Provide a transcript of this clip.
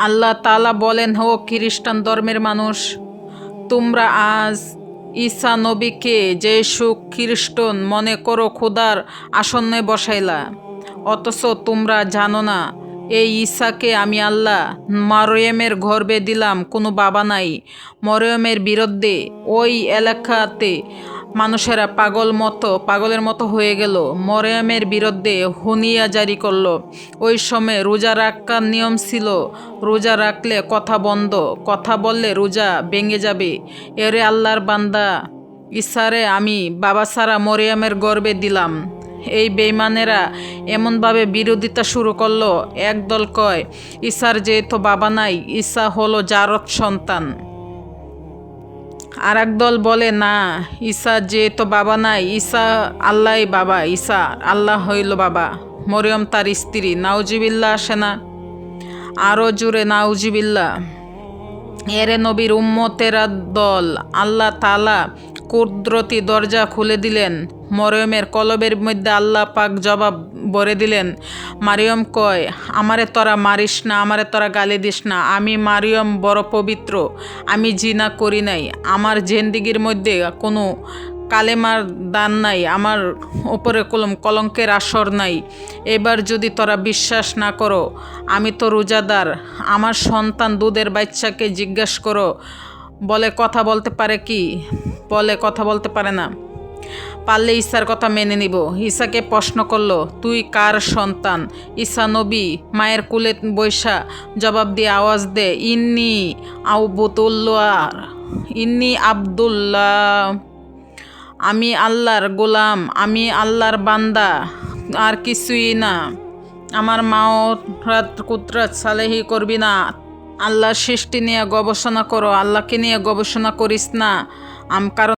আল্লাহ তাআলা বলেন, হো খ্রিস্টান ধর্মের মানুষ, তোমরা আজ ঈসা নবীকে যীশু খ্রিস্ট মনে করো খোদার আসনে বসাইলা, অথচ তোমরা জানো না এই ঈসাকে আমি আল্লাহ মরিয়মের গর্ভে দিলাম, কোনো বাবা নাই। মরিয়মের বিরুদ্ধে ওই এলাকাতে মানুষেরা পাগলের মতো হয়ে গেল। মরিয়মের বিরুদ্ধে হুনিয়া জারি করলো। ওই সময় রোজা রাখার নিয়ম ছিল, রোজা রাখলে কথা বন্ধ, কথা বললে রোজা ভেঙে যাবে। এরে আল্লাহর বান্দা, ঈসারে আমি বাবা সারা মরিয়মের গর্ভে দিলাম। এই বেঈমানেরা এমনভাবে বিরোধিতা শুরু করলো। একদল কয় ঈসার যেহেতু বাবা নাই, ঈসা হলো জারদ সন্তান। আর একদল বলে না, ঈসা যেহেতু বাবা নাই, ঈসা আল্লাহই বাবা, ঈসা আল্লাহ হইল বাবা, মরিয়ম তার স্ত্রী। নাউজুবিল্লাহ আসে না? আরও জুড়ে নাউজুবিল্লাহ। এরে নবীর উম্মতেরা দল, আল্লাহ তাআলা কুদরতি দরজা খুলে দিলেন। মরিয়মের কলবের মধ্যে আল্লাহ পাক জবাব ভরে দিলেন। মারিয়ম কয়, আমারে তোরা মারিস না, আমারে তোরা গালি দিস না, আমি মারিয়ম বড় পবিত্র, আমি জিনা করি নাই, আমার জিন্দিগির মধ্যে কোনো কালেমার দান নাই, আমার উপরে কলঙ্কের আসর নাই। এবার যদি তোরা বিশ্বাস না করো, আমি তো রোজাদার, আমার সন্তান দুধের বাচ্চাকে জিজ্ঞেস করো, বলে কথা বলতে পারে কি? বলে কথা বলতে পারে না। পারলে ঈসার কথা মেনে নিব। ঈসাকে প্রশ্ন করলো, তুই কার সন্তান? ঈসা নবী মায়ের কুলে বৈশা জবাব দিয়ে আওয়াজ দে, ইন্নি আব্দুল্লাহ, আমি আল্লাহর গোলাম, আমি আল্লাহর বান্দা, আর কিছুই না। আমার মাওরাত কুদরত সালেহি করবি না। আল্লাহর সৃষ্টি নিয়ে গবেষণা করো, আল্লাহকে নিয়ে গবেষণা করিস না। কারণ